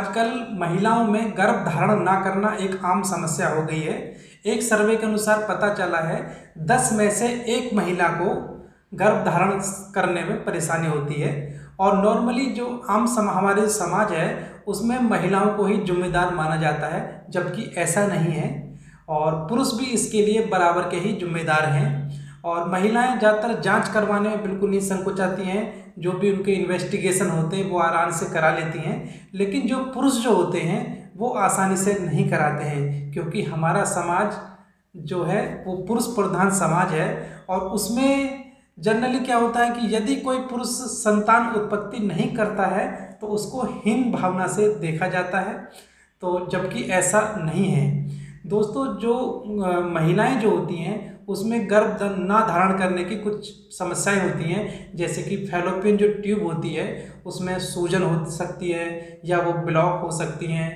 आजकल महिलाओं में गर्भ धारण ना करना एक आम समस्या हो गई है। एक सर्वे के अनुसार पता चला है 10 में से एक महिला को गर्भ धारण करने में परेशानी होती है। और नॉर्मली जो हमारे समाज है उसमें महिलाओं को ही जिम्मेदार माना जाता है, जबकि ऐसा नहीं है और पुरुष भी इसके लिए बराबर के ही जिम्मेदार हैं। और महिलाएं ज़्यादातर जांच करवाने में बिल्कुल नहीं संकोचाती हैं, जो भी उनके इन्वेस्टिगेशन होते हैं वो आराम से करा लेती हैं। लेकिन जो पुरुष जो होते हैं वो आसानी से नहीं कराते हैं, क्योंकि हमारा समाज जो है वो पुरुष प्रधान समाज है। और उसमें जनरली क्या होता है कि यदि कोई पुरुष संतान उत्पत्ति नहीं करता है तो उसको हीन भावना से देखा जाता है, तो जबकि ऐसा नहीं है। दोस्तों, जो महिलाएं जो होती हैं उसमें गर्भ ना धारण करने की कुछ समस्याएं होती हैं, जैसे कि फैलोपियन जो ट्यूब होती है उसमें सूजन हो सकती है या वो ब्लॉक हो सकती हैं,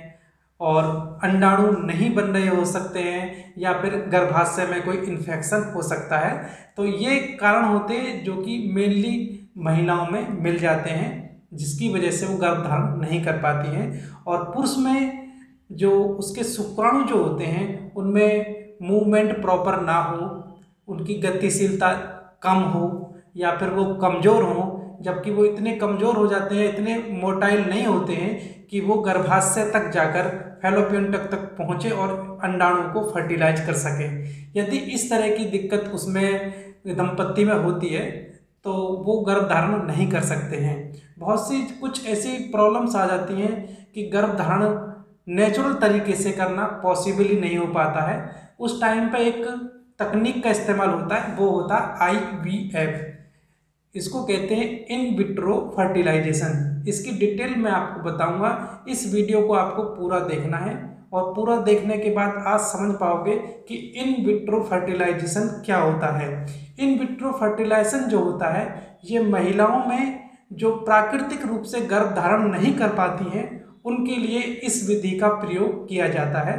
और अंडाणु नहीं बन रहे हो सकते हैं, या फिर गर्भाशय में कोई इन्फेक्शन हो सकता है। तो ये कारण होते हैं जो कि मेनली महिलाओं में मिल जाते हैं, जिसकी वजह से वो गर्भ धारण नहीं कर पाती हैं। और पुरुष में जो उसके शुक्राणु जो होते हैं उनमें मूवमेंट प्रॉपर ना हो, उनकी गतिशीलता कम हो, या फिर वो कमज़ोर हो, जबकि वो इतने कमज़ोर हो जाते हैं, इतने मोटाइल नहीं होते हैं कि वो गर्भाशय तक जाकर फैलोपियन तक पहुँचे और अंडाणु को फर्टिलाइज कर सके। यदि इस तरह की दिक्कत उसमें दंपत्ति में होती है तो वो गर्भ धारण नहीं कर सकते हैं। बहुत सी कुछ ऐसी प्रॉब्लम्स आ जाती हैं कि गर्भ धारण नेचुरल तरीके से करना पॉसिबल ही नहीं हो पाता है। उस टाइम पे एक तकनीक का इस्तेमाल होता है, वो होता है IVF। इसको कहते हैं इन विट्रो फर्टिलाइजेशन। इसकी डिटेल मैं आपको बताऊंगा। इस वीडियो को आपको पूरा देखना है और पूरा देखने के बाद आप समझ पाओगे कि इन विट्रो फर्टिलाइजेशन क्या होता है। इन विट्रो फर्टिलाइजेशन जो होता है ये महिलाओं में जो प्राकृतिक रूप से गर्भ धारण नहीं कर पाती हैं उनके लिए इस विधि का प्रयोग किया जाता है।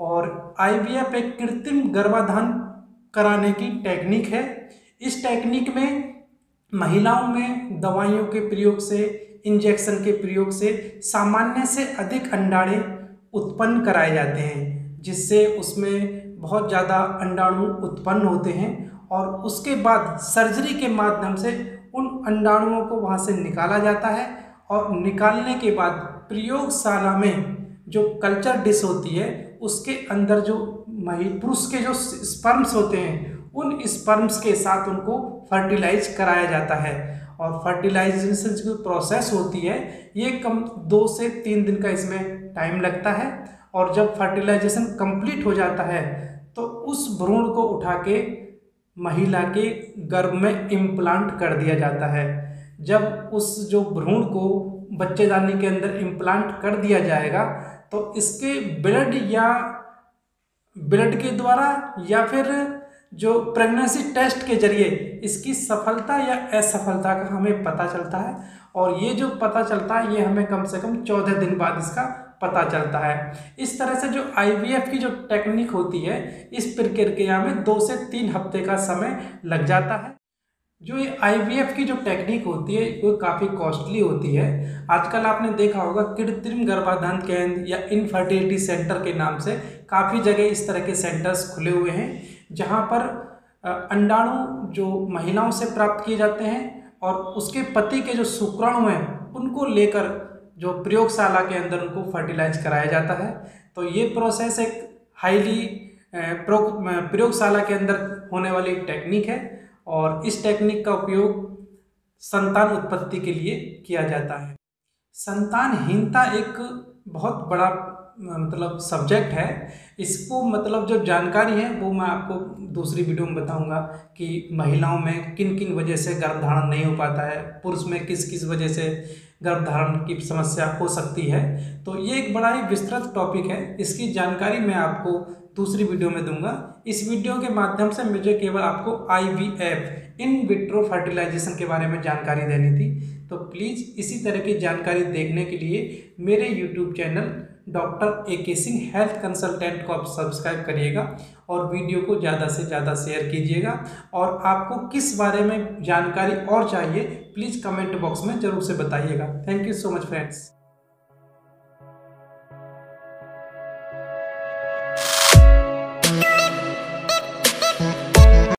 और IVF एक कृत्रिम गर्भाधान कराने की टेक्निक है। इस टेक्निक में महिलाओं में दवाइयों के प्रयोग से, इंजेक्शन के प्रयोग से सामान्य से अधिक अंडाणु उत्पन्न कराए जाते हैं, जिससे उसमें बहुत ज़्यादा अंडाणु उत्पन्न होते हैं। और उसके बाद सर्जरी के माध्यम से उन अंडाणुओं को वहाँ से निकाला जाता है, और निकालने के बाद प्रयोगशाला में जो कल्चर डिश होती है उसके अंदर जो पुरुष के जो स्पर्म्स होते हैं उन स्पर्म्स के साथ उनको फर्टिलाइज कराया जाता है। और फर्टिलाइजेशन जो प्रोसेस होती है ये कम 2 से 3 दिन का इसमें टाइम लगता है। और जब फर्टिलाइजेशन कंप्लीट हो जाता है तो उस भ्रूण को उठा के महिला के गर्भ में इम्प्लांट कर दिया जाता है। जब उस जो भ्रूण को बच्चेदानी के अंदर इम्प्लांट कर दिया जाएगा तो इसके ब्लड के द्वारा या फिर जो प्रेगनेंसी टेस्ट के जरिए इसकी सफलता या असफलता का हमें पता चलता है। और ये जो पता चलता है ये हमें कम से कम 14 दिन बाद इसका पता चलता है। इस तरह से जो IVF की जो टेक्निक होती है इस प्रक्रिया में 2 से 3 हफ्ते का समय लग जाता है। जो ये IVF की जो टेक्निक होती है वो काफ़ी कॉस्टली होती है। आजकल आपने देखा होगा कृत्रिम गर्भाधान केंद्र या इनफर्टिलिटी सेंटर के नाम से काफ़ी जगह इस तरह के सेंटर्स खुले हुए हैं, जहाँ पर अंडाणु जो महिलाओं से प्राप्त किए जाते हैं और उसके पति के जो शुक्राणु हैं उनको लेकर जो प्रयोगशाला के अंदर उनको फर्टिलाइज कराया जाता है। तो ये प्रोसेस एक हाईली प्रयोगशाला के अंदर होने वाली टेक्निक है, और इस टेक्निक का उपयोग संतान उत्पत्ति के लिए किया जाता है। संतानहीनता एक बहुत बड़ा सब्जेक्ट है। इसको जो जानकारी है वो मैं आपको दूसरी वीडियो में बताऊंगा कि महिलाओं में किन किन वजह से गर्भधारण नहीं हो पाता है, पुरुष में किस किस वजह से गर्भधारण की समस्या हो सकती है। तो ये एक बड़ा ही विस्तृत टॉपिक है, इसकी जानकारी मैं आपको दूसरी वीडियो में दूंगा। इस वीडियो के माध्यम से मुझे केवल आपको IVF इन विट्रो फर्टिलाइजेशन के बारे में जानकारी देनी थी। तो प्लीज़ इसी तरह की जानकारी देखने के लिए मेरे YouTube channel doctor AK Singh health consultant को आप सब्सक्राइब करिएगा और वीडियो को ज़्यादा से ज़्यादा शेयर कीजिएगा। और आपको किस बारे में जानकारी और चाहिए प्लीज़ कमेंट बॉक्स में ज़रूर से बताइएगा। Thank you so much friends.